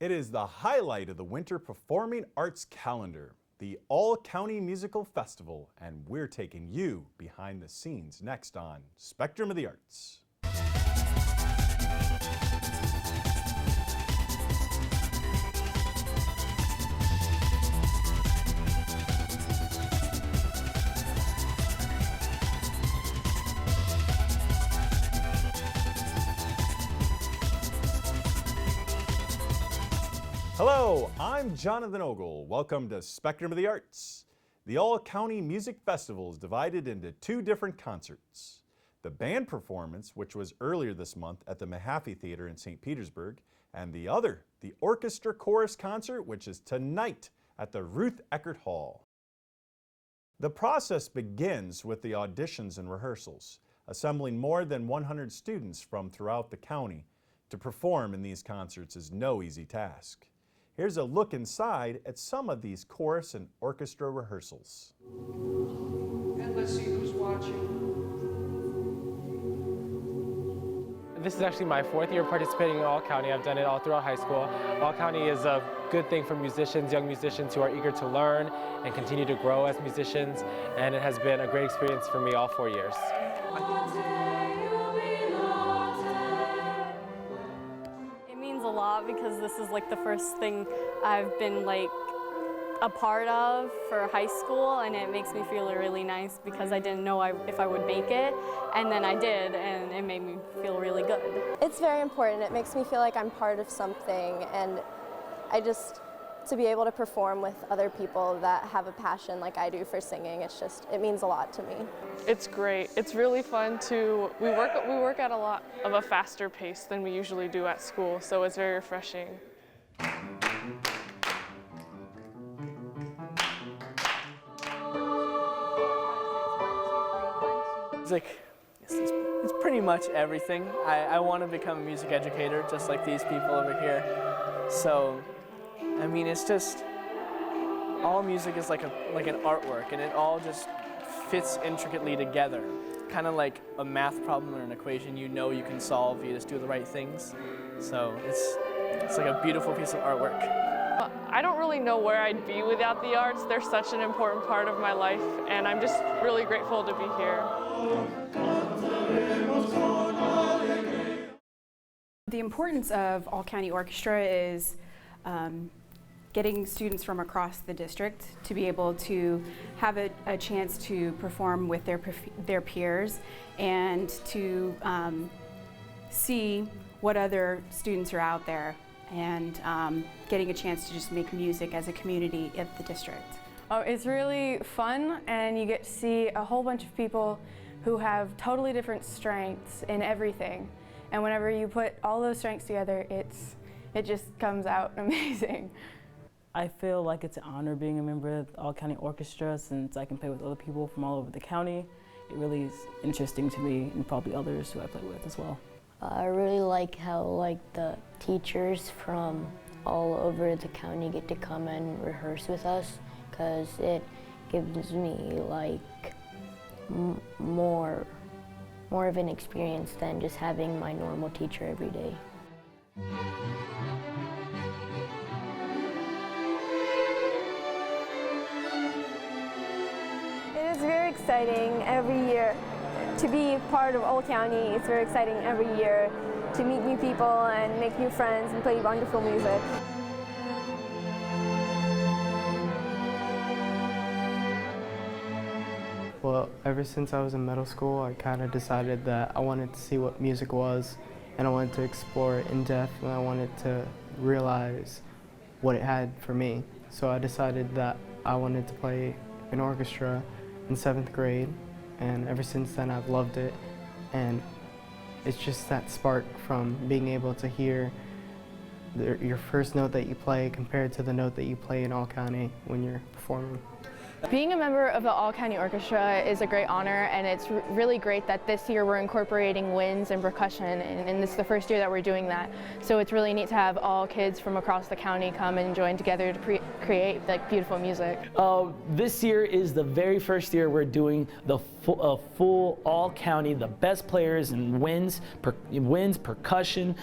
It is the highlight of the winter performing arts calendar, the All-County Musical Festival, and we're taking you behind the scenes next on Spectrum of the Arts. Hello, I'm Jonathan Ogle. Welcome to Spectrum of the Arts. The All-County Music Festival is divided into two different concerts. The band performance, which was earlier this month at the Mahaffey Theater in St. Petersburg, and the other, the orchestra chorus concert, which is tonight at the Ruth Eckert Hall. The process begins with the auditions and rehearsals, assembling more than 100 students from throughout the county. To perform in these concerts is no easy task. Here's a look inside at some of these chorus and orchestra rehearsals. And let's see who's watching. This is actually my fourth year participating in All-County. I've done it all throughout high school. All-County is a good thing for musicians, young musicians who are eager to learn and continue to grow as musicians, and it has been a great experience for me all 4 years. A lot because this is like the first thing I've been like a part of for high school, and it makes me feel really nice because I didn't know if I would make it, and then I did, and it made me feel really good. It's very important. It makes me feel like I'm part of something, and to be able to perform with other people that have a passion like I do for singing, it means a lot to me. It's great. It's really fun to, we work at a lot of a faster pace than we usually do at school, so it's very refreshing. It's pretty much everything. I want to become a music educator just like these people over here. So, I mean, it's just, all music is like an artwork, and it all just fits intricately together. Kind of like a math problem or an equation you know you can solve, you just do the right things. So it's like a beautiful piece of artwork. I don't really know where I'd be without the arts. They're such an important part of my life, and I'm just really grateful to be here. The importance of All-County Orchestra is getting students from across the district to be able to have a chance to perform with their peers and to see what other students are out there, and getting a chance to just make music as a community of the district. It's really fun, and you get to see a whole bunch of people who have totally different strengths in everything. And whenever you put all those strengths together, it just comes out amazing. I feel like it's an honor being a member of the All-County Orchestra, since I can play with other people from all over the county. It really is interesting to me, and probably others who I play with as well. I really like how the teachers from all over the county get to come and rehearse with us, because it gives me more of an experience than just having my normal teacher every day. It is very exciting every year to be part of All-County. It's very exciting every year to meet new people and make new friends and play wonderful music. Well, ever since I was in middle school, I kind of decided that I wanted to see what music was, and I wanted to explore it in depth, and I wanted to realize what it had for me. So I decided that I wanted to play an orchestra in 7th grade, and ever since then I've loved it. And it's just that spark from being able to hear your first note that you play compared to the note that you play in All-County when you're performing. Being a member of the All-County Orchestra is a great honor, and it's really great that this year we're incorporating winds and percussion, and this is the first year that we're doing that. So it's really neat to have all kids from across the county come and join together to create beautiful music. This year is the very first year we're doing the full All-County, the best players in winds, percussion,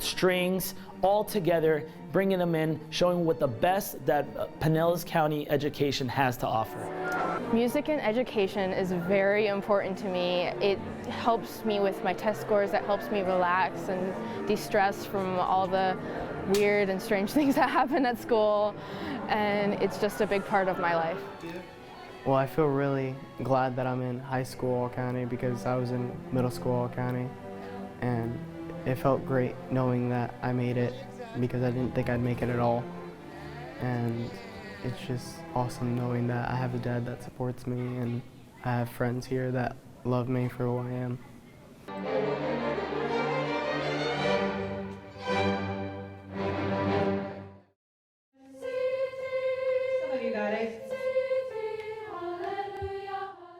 strings, all together, bringing them in, showing what the best that Pinellas County education has to offer. Music and education is very important to me. It helps me with my test scores, it helps me relax and de-stress from all the weird and strange things that happen at school, and it's just a big part of my life. Well, I feel really glad that I'm in high school All County because I was in middle school All County, and it felt great knowing that I made it because I didn't think I'd make it at all. And it's just awesome knowing that I have a dad that supports me and I have friends here that love me for who I am.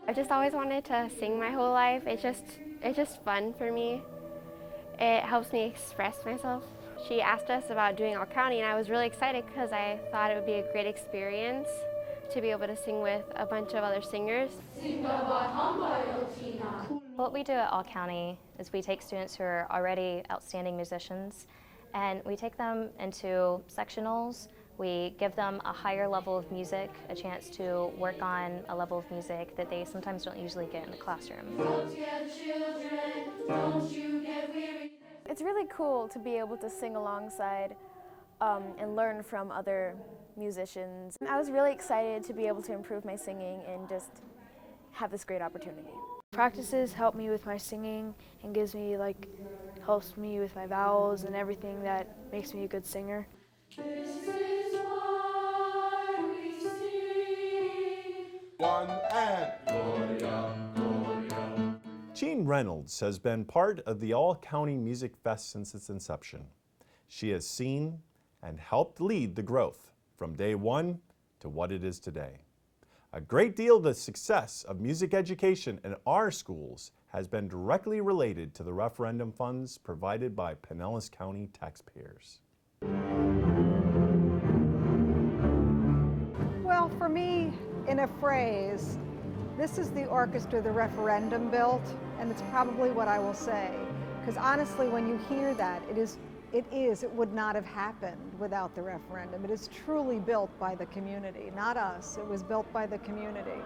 I've just always wanted to sing my whole life. It's just fun for me. It helps me express myself. She asked us about doing All County, and I was really excited because I thought it would be a great experience to be able to sing with a bunch of other singers. What we do at All County is we take students who are already outstanding musicians and we take them into sectionals. We give them a higher level of music, a chance to work on a level of music that they sometimes don't usually get in the classroom. It's really cool to be able to sing alongside and learn from other musicians. I was really excited to be able to improve my singing and just have this great opportunity. Practices help me with my singing and helps me with my vowels and everything that makes me a good singer. One and Gloria, Gloria. Jean Reynolds has been part of the All County Music Fest since its inception. She has seen and helped lead the growth from day one to what it is today. A great deal of the success of music education in our schools has been directly related to the referendum funds provided by Pinellas County taxpayers. Well, for me, in a phrase, this is the orchestra the referendum built, and it's probably what I will say. Because honestly, when you hear that, it would not have happened without the referendum. It is truly built by the community, not us. It was built by the community.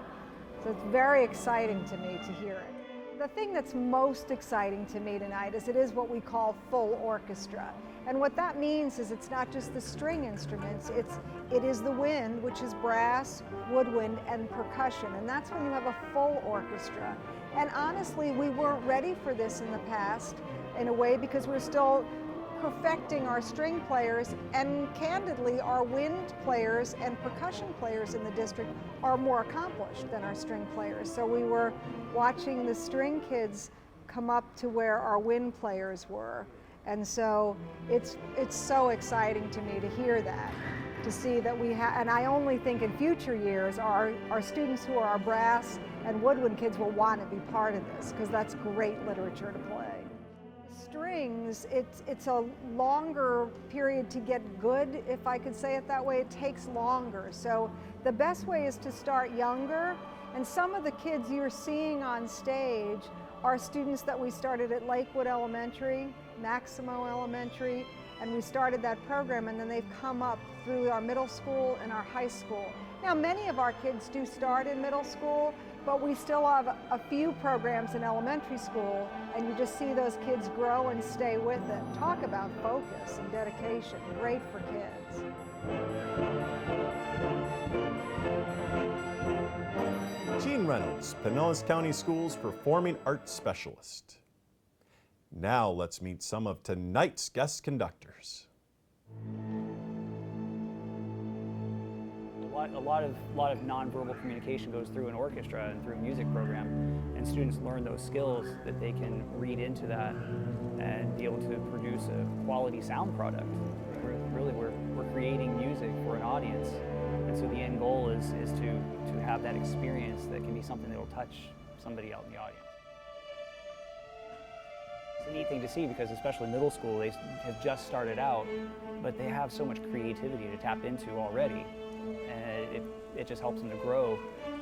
So it's very exciting to me to hear it. The thing that's most exciting to me tonight is it is what we call full orchestra. And what that means is it's not just the string instruments, it is the wind, which is brass, woodwind, and percussion. And that's when you have a full orchestra. And honestly, we weren't ready for this in the past, in a way, because we're still perfecting our string players, and candidly, our wind players and percussion players in the district are more accomplished than our string players. So we were watching the string kids come up to where our wind players were. And so it's so exciting to me to hear that, to see that we have, and I only think in future years our students who are our brass and woodwind kids will want to be part of this, because that's great literature to play. Strings, it's a longer period to get good, if I could say it that way. It takes longer. So the best way is to start younger, and some of the kids you're seeing on stage are students that we started at Lakewood Elementary, Maximo Elementary, and we started that program, and then they've come up through our middle school and our high school. Now, many of our kids do start in middle school, but we still have a few programs in elementary school, and you just see those kids grow and stay with it. Talk about focus and dedication, great for kids. Jean Reynolds, Pinellas County Schools Performing Arts Specialist. Now let's meet some of tonight's guest conductors. A lot of nonverbal communication goes through an orchestra and through a music program, and students learn those skills that they can read into that and be able to produce a quality sound product. We're creating music for an audience, and so the end goal is to have that experience that can be something that will touch somebody out in the audience. It's a neat thing to see, because especially middle school, they have just started out, but they have so much creativity to tap into already. And it just helps them to grow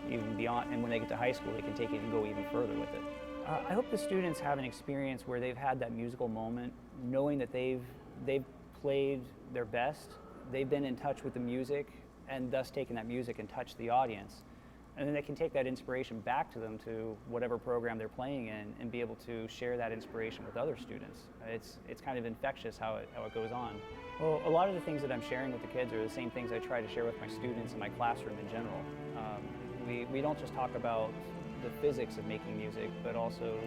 even beyond, and when they get to high school, they can take it and go even further with it. I hope the students have an experience where they've had that musical moment, knowing that they've played their best, they've been in touch with the music, and thus taken that music and touched the audience. And then they can take that inspiration back to them to whatever program they're playing in and be able to share that inspiration with other students. It's kind of infectious how it goes on. Well, a lot of the things that I'm sharing with the kids are the same things I try to share with my students in my classroom in general. We don't just talk about the physics of making music, but also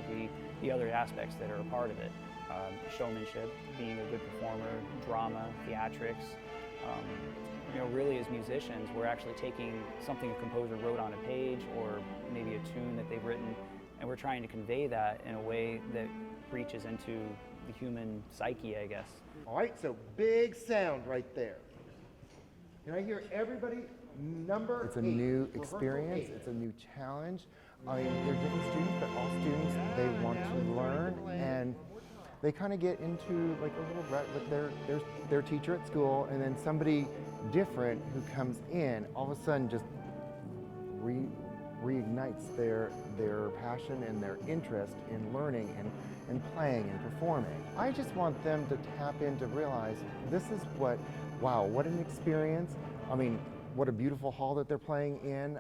the other aspects that are a part of it. Showmanship, being a good performer, drama, theatrics. You know, really as musicians, we're actually taking something a composer wrote on a page or maybe a tune that they've written, and we're trying to convey that in a way that reaches into the human psyche, I guess. All right, so big sound right there. Can I hear everybody? Number 8. It's a new experience, it's a new challenge. I mean, they're different students, but all students, they want to learn, and they kind of get into like a little rut with their teacher at school, and then somebody different who comes in, all of a sudden just reignites their passion and their interest in learning and playing and performing. I just want them to tap in to realize this is wow, what an experience. I mean, what a beautiful hall that they're playing in.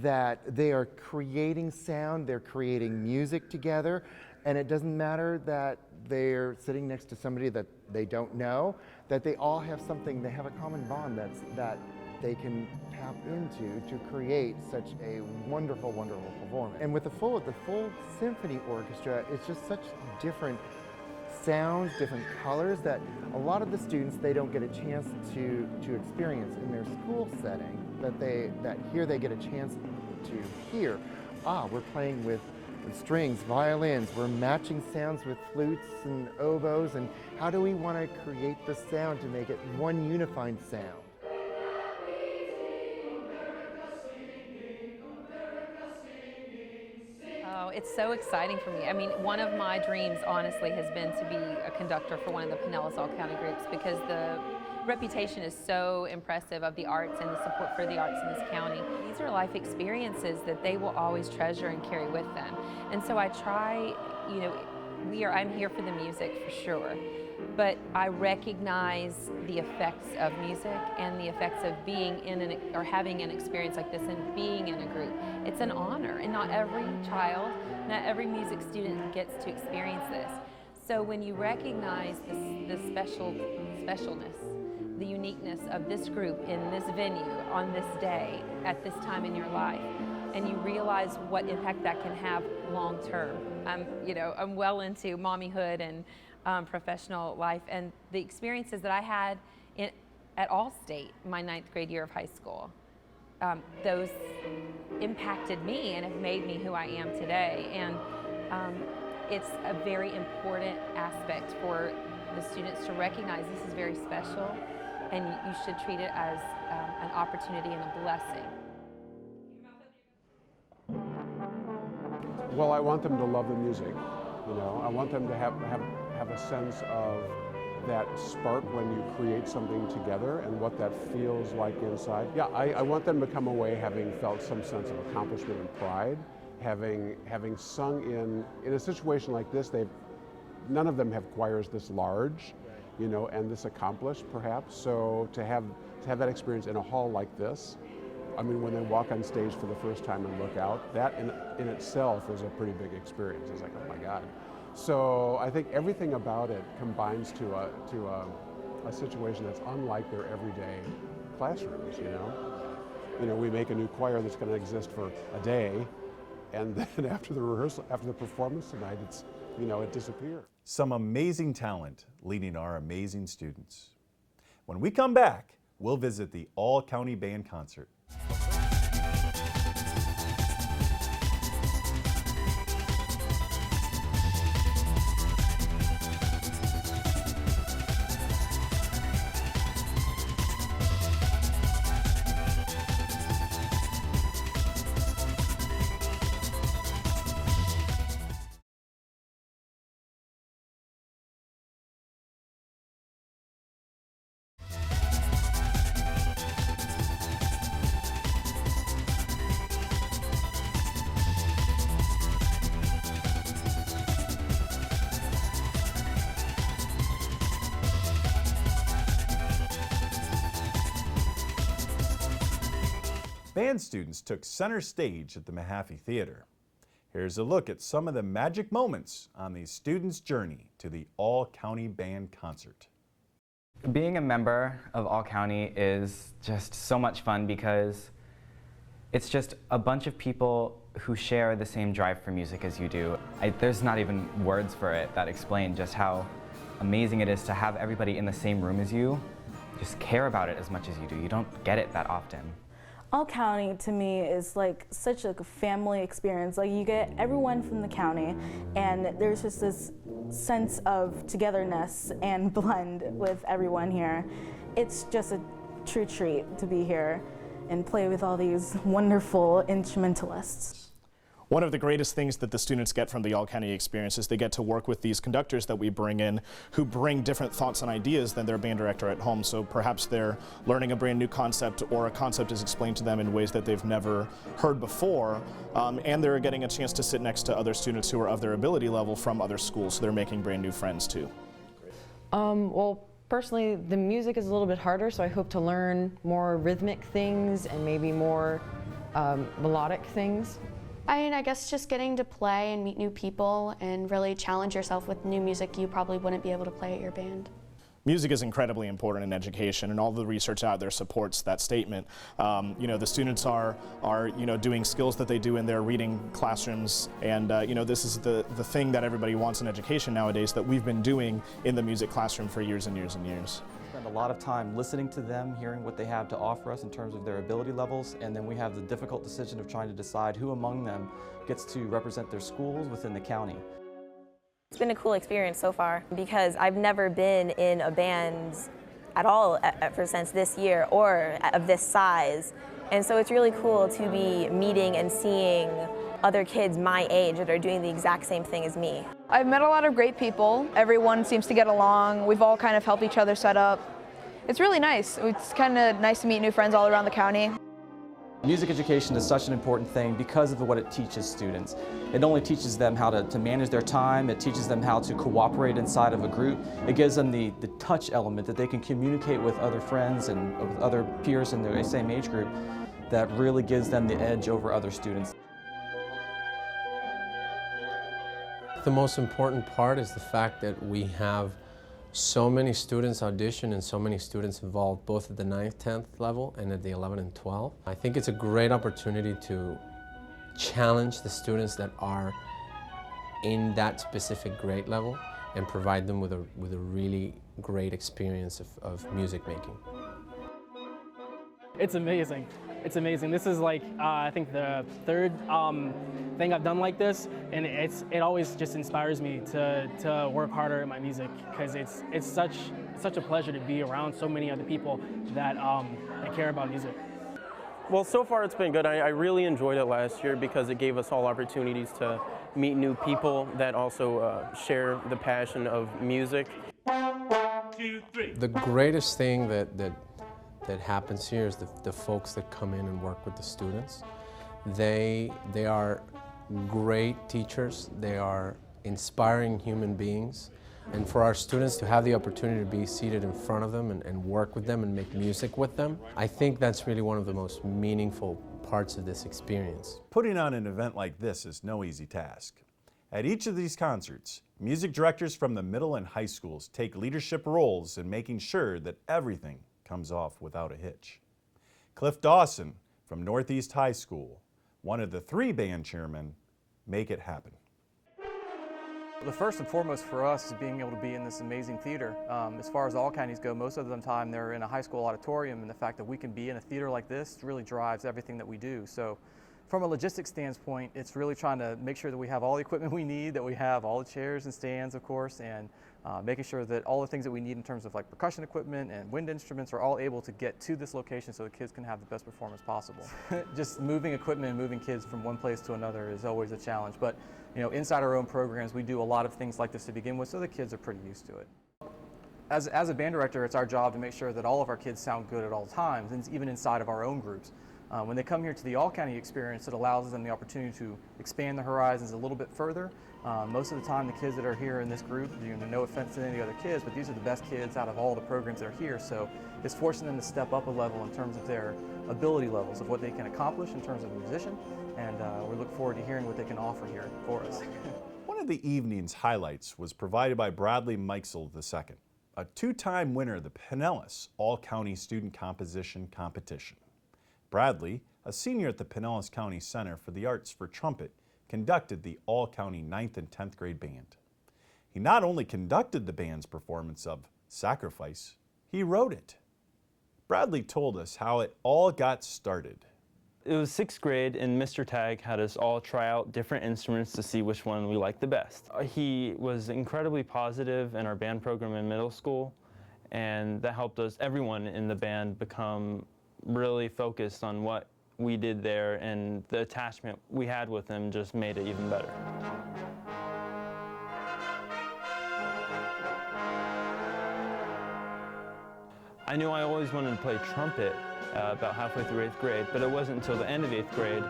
That they are creating sound, they're creating music together, and it doesn't matter that they're sitting next to somebody that they don't know, that they all have something, they have a common bond that they can tap into to create such a wonderful, wonderful performance. And with the full symphony orchestra, it's just such different sounds, different colors that a lot of the students, they don't get a chance to experience in their school setting, that here they get a chance to hear. We're playing with strings, violins, we're matching sounds with flutes and oboes, and how do we want to create the sound to make it one unified sound? Oh, it's so exciting for me. I mean, one of my dreams, honestly, has been to be a conductor for one of the Pinellas All-County groups, because the reputation is so impressive of the arts and the support for the arts in this county. These are life experiences that they will always treasure and carry with them. And so I try, you know, I'm here for the music for sure, but I recognize the effects of music and the effects of being in or having an experience like this and being in a group. It's an honor, and not every child, not every music student gets to experience this. So when you recognize the specialness, the uniqueness of this group in this venue on this day at this time in your life, and you realize what impact that can have long term. I'm well into mommyhood and professional life, and the experiences that I had at Allstate, my 9th grade year of high school, those impacted me and have made me who I am today. And it's a very important aspect for the students to recognize this is very special, and you should treat it as an opportunity and a blessing. Well, I want them to love the music. You know, I want them to have a sense of that spark when you create something together and what that feels like inside. Yeah, I want them to come away having felt some sense of accomplishment and pride, having sung in a situation like this. None of them have choirs this large, you know, and this accomplished perhaps. So to have that experience in a hall like this, I mean, when they walk on stage for the first time and look out, that in itself is a pretty big experience. It's like, oh my God. So I think everything about it combines to a situation that's unlike their everyday classrooms, you know. You know, we make a new choir that's going to exist for a day, and then after the rehearsal, after the performance tonight, it's, you know, it disappears. Some amazing talent leading our amazing students. When we come back, we'll visit the All-County Band Concert. Band students took center stage at the Mahaffey Theater. Here's a look at some of the magic moments on these students' journey to the All-County Band Concert. Being a member of All County is just so much fun because it's just a bunch of people who share the same drive for music as you do. There's not even words for it that explain just how amazing it is to have everybody in the same room as you just care about it as much as you do. You don't get it that often. All County to me is like such a family experience. Like you get everyone from the county and there's just this sense of togetherness and blend with everyone here. It's just a true treat to be here and play with all these wonderful instrumentalists. One of the greatest things that the students get from the All-County experience is they get to work with these conductors that we bring in who bring different thoughts and ideas than their band director at home. So perhaps they're learning a brand new concept or a concept is explained to them in ways that they've never heard before. And they're getting a chance to sit next to other students who are of their ability level from other schools. So they're making brand new friends too. Well, personally, the music is a little bit harder, so I hope to learn more rhythmic things and maybe more melodic things. I guess just getting to play and meet new people and really challenge yourself with new music you probably wouldn't be able to play at your band. Music is incredibly important in education, and all the research out there supports that statement. The students are doing skills that they do in their reading classrooms, and this is the thing that everybody wants in education nowadays that we've been doing in the music classroom for years and years and years. Spend a lot of time listening to them, hearing what they have to offer us in terms of their ability levels, and then we have the difficult decision of trying to decide who among them gets to represent their schools within the county. It's been a cool experience so far because I've never been in a band at all for since this year or of this size, and so it's really cool to be meeting and seeing other kids my age that are doing the exact same thing as me. I've met a lot of great people. Everyone seems to get along. We've all kind of helped each other set up. It's really nice. It's kind of nice to meet new friends all around the county. Music education is such an important thing because of what it teaches students. It only teaches them how to manage their time, it teaches them how to cooperate inside of a group. It gives them the touch element that they can communicate with other friends and with other peers in the same age group that really gives them the edge over other students. The most important part is the fact that we have so many students audition and so many students involved both at the 9th, 10th level and at the 11th and 12th. I think it's a great opportunity to challenge the students that are in that specific grade level and provide them with a really great experience of music making. It's amazing. It's amazing. This is like, I think the third thing I've done like this, and it always just inspires me to work harder at my music because it's such a pleasure to be around so many other people that care about music. Well, so far it's been good. I really enjoyed it last year because it gave us all opportunities to meet new people that also share the passion of music. 1, 2, 3. The greatest thing that happens here is the folks that come in and work with the students. They are great teachers. They are inspiring human beings. And for our students to have the opportunity to be seated in front of them and work with them and make music with them, I think that's really one of the most meaningful parts of this experience. Putting on an event like this is no easy task. At each of these concerts, music directors from the middle and high schools take leadership roles in making sure that everything comes off without a hitch. Cliff Dawson from Northeast High School, one of the 3 band chairmen, make it happen. The first and foremost for us is being able to be in this amazing theater. As far as all counties go, most of the time they're in a high school auditorium, and the fact that we can be in a theater like this really drives everything that we do. So from a logistics standpoint, it's really trying to make sure that we have all the equipment we need, that we have all the chairs and stands, of course, and making sure that all the things that we need in terms of like percussion equipment and wind instruments are all able to get to this location so the kids can have the best performance possible. Just moving equipment and moving kids from one place to another is always a challenge, but inside our own programs we do a lot of things like this to begin with, so the kids are pretty used to it. As a band director, it's our job to make sure that all of our kids sound good at all times, and even inside of our own groups. When they come here to the All-County experience, it allows them the opportunity to expand the horizons a little bit further. Most of the time, the kids that are here in this group, no offense to any of the other kids, but these are the best kids out of all the programs that are here, so it's forcing them to step up a level in terms of their ability levels of what they can accomplish in terms of a musician, and we look forward to hearing what they can offer here for us. One of the evening's highlights was provided by Bradley Meixel II, a two-time winner of the Pinellas All-County Student Composition Competition. Bradley, a senior at the Pinellas County Center for the Arts for Trumpet, conducted the All-County 9th and 10th grade band. He not only conducted the band's performance of Sacrifice, he wrote it. Bradley told us how it all got started. It was 6th grade, and Mr. Tagg had us all try out different instruments to see which one we liked the best. He was incredibly positive in our band program in middle school, and that helped us, everyone in the band, become really focused on what we did there, and the attachment we had with him just made it even better. I knew I always wanted to play trumpet about halfway through 8th grade, but it wasn't until the end of 8th grade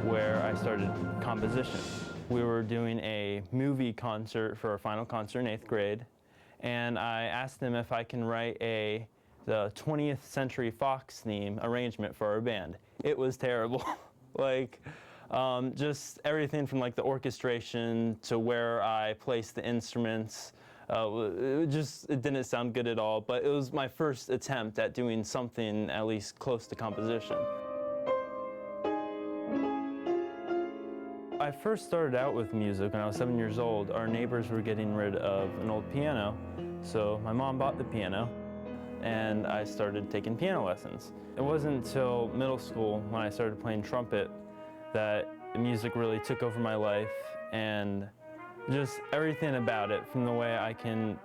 where I started composition. We were doing a movie concert for our final concert in 8th grade, and I asked them if I can write the 20th Century Fox theme arrangement for our band. It was terrible. Just everything from like the orchestration to where I placed the instruments. It didn't sound good at all, but it was my first attempt at doing something at least close to composition. I first started out with music when I was 7 years old. Our neighbors were getting rid of an old piano, so my mom bought the piano, and I started taking piano lessons. It wasn't until middle school when I started playing trumpet that music really took over my life, and just everything about it, from the way I can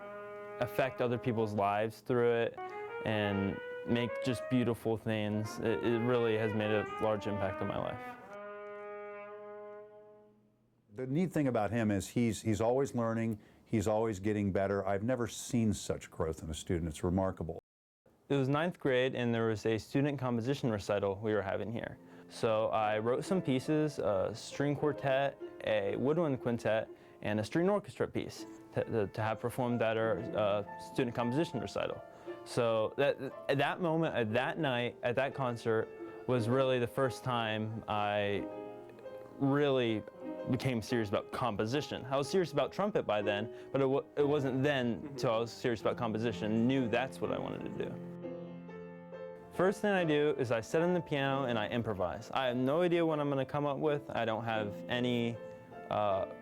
affect other people's lives through it and make just beautiful things. It really has made a large impact on my life. The neat thing about him is he's always learning, he's always getting better. I've never seen such growth in a student. It's remarkable. It was 9th grade, and there was a student composition recital we were having here. So I wrote some pieces, a string quartet, a woodwind quintet, and a string orchestra piece to have performed at our student composition recital. So at that moment, at that night, at that concert, was really the first time I really became serious about composition. I was serious about trumpet by then, but it wasn't then until I was serious about composition and knew that's what I wanted to do. First thing I do is I sit on the piano and I improvise. I have no idea what I'm going to come up with. I don't have any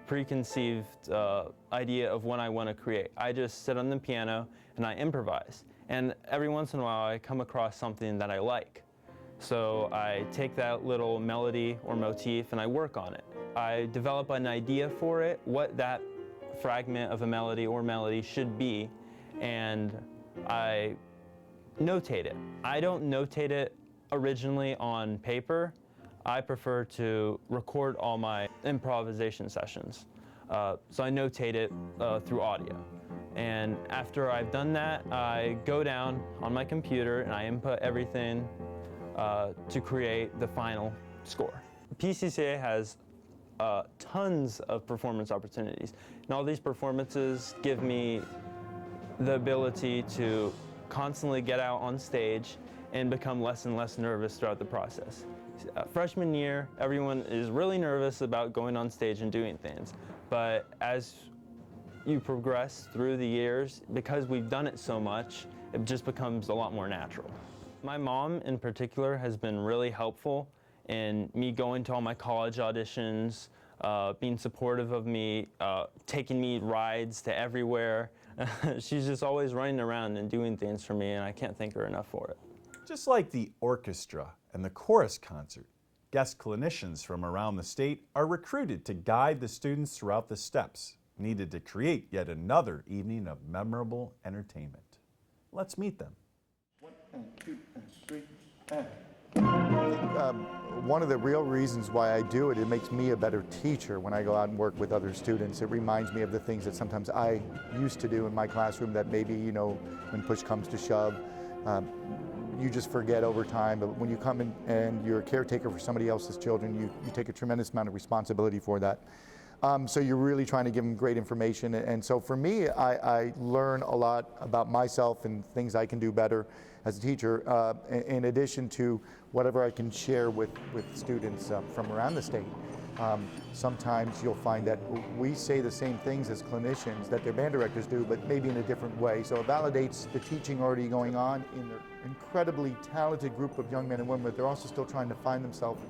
preconceived idea of what I want to create. I just sit on the piano and I improvise. And every once in a while I come across something that I like. So I take that little melody or motif and I work on it. I develop an idea for it, what that fragment of a melody or melody should be, and I notate it. I don't notate it originally on paper. I prefer to record all my improvisation sessions. So I notate it through audio. And after I've done that, I go down on my computer and I input everything to create the final score. PCCA has tons of performance opportunities. And all these performances give me the ability to constantly get out on stage and become less and less nervous throughout the process. Freshman year, everyone is really nervous about going on stage and doing things. But as you progress through the years, because we've done it so much, it just becomes a lot more natural. My mom in particular has been really helpful in me going to all my college auditions, being supportive of me, taking me rides to everywhere. She's just always running around and doing things for me, and I can't thank her enough for it. Just like the orchestra and the chorus concert, guest clinicians from around the state are recruited to guide the students throughout the steps needed to create yet another evening of memorable entertainment. Let's meet them. 1 and 2 and 3 and... I think one of the real reasons why I do it, it makes me a better teacher when I go out and work with other students. It reminds me of the things that sometimes I used to do in my classroom that maybe, you know, when push comes to shove, you just forget over time. But when you come in and you're a caretaker for somebody else's children, you take a tremendous amount of responsibility for that. So you're really trying to give them great information. And so for me, I learn a lot about myself and things I can do better as a teacher, in addition to whatever I can share with students from around the state. Sometimes you'll find that we say the same things as clinicians that their band directors do, but maybe in a different way. So it validates the teaching already going on in their incredibly talented group of young men and women, but they're also still trying to find themselves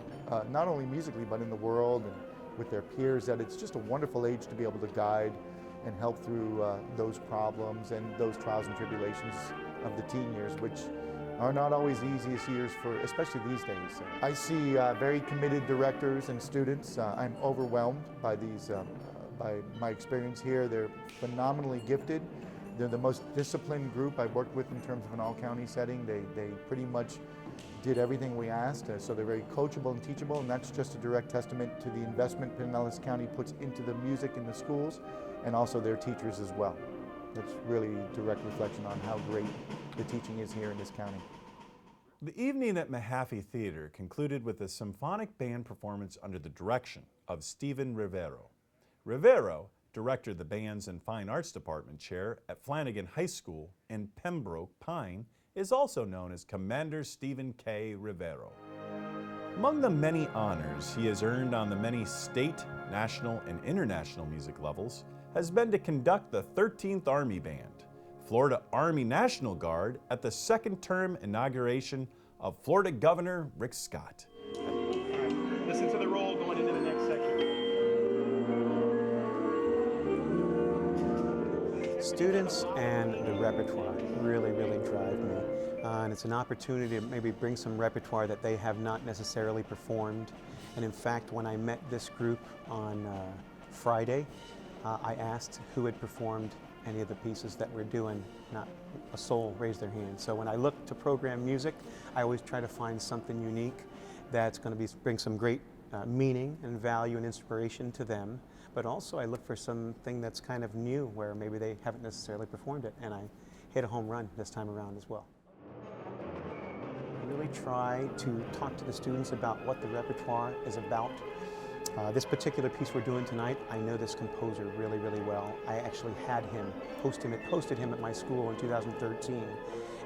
not only musically, but in the world and with their peers, that it's just a wonderful age to be able to guide and help through those problems and those trials and tribulations of the teen years, which are not always the easiest years for, especially these days. I see very committed directors and students. I'm overwhelmed by these, by my experience here. They're phenomenally gifted. They're the most disciplined group I've worked with in terms of an all-county setting. They pretty much did everything we asked, so they're very coachable and teachable, and that's just a direct testament to the investment Pinellas County puts into the music in the schools and also their teachers as well. That's really a direct reflection on how great the teaching is here in this county. The evening at Mahaffey Theater concluded with a symphonic band performance under the direction of Stephen Rivero. Rivero, director of the Bands and Fine Arts Department chair at Flanagan High School in Pembroke Pine, is also known as Commander Stephen K. Rivero. Among the many honors he has earned on the many state, national, and international music levels has been to conduct the 13th Army Band, Florida Army National Guard, at the second term inauguration of Florida Governor Rick Scott. Listen to the roll going into the next section. Students and the repertoire really drive me. And it's an opportunity to maybe bring some repertoire that they have not necessarily performed. And in fact, when I met this group on Friday, I asked who had performed any of the pieces that we're doing. Not a soul raised their hand. So when I look to program music, I always try to find something unique that's going to bring some great meaning and value and inspiration to them. But also I look for something that's kind of new where maybe they haven't necessarily performed it, and I hit a home run this time around as well. I really try to talk to the students about what the repertoire is about. This particular piece we're doing tonight, I know this composer really well. I actually had him, hosted him at my school in 2013,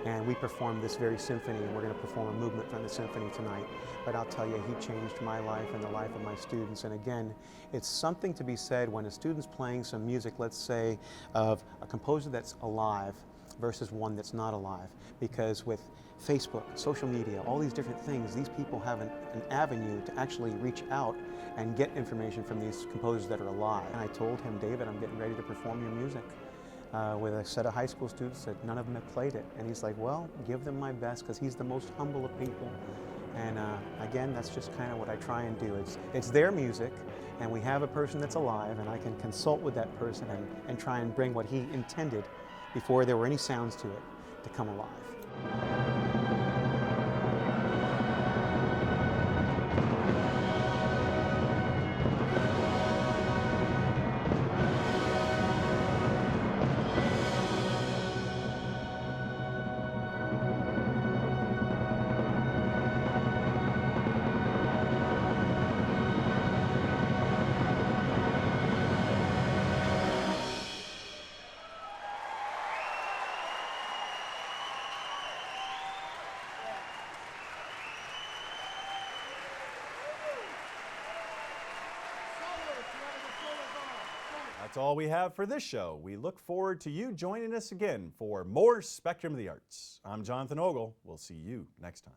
and we performed this very symphony, and we're going to perform a movement from the symphony tonight. But I'll tell you, he changed my life and the life of my students. And again, it's something to be said when a student's playing some music, let's say, of a composer that's alive versus one that's not alive. Because with Facebook, social media, all these different things, these people have an avenue to actually reach out and get information from these composers that are alive. And I told him, David, I'm getting ready to perform your music with a set of high school students that none of them have played it. And he's like, well, give them my best, because he's the most humble of people. And again, that's just kind of what I try and do. It's their music, and we have a person that's alive, and I can consult with that person and try and bring what he intended before there were any sounds to it to come alive. That's all we have for this show. We look forward to you joining us again for more Spectrum of the Arts. I'm Jonathan Ogle. We'll see you next time.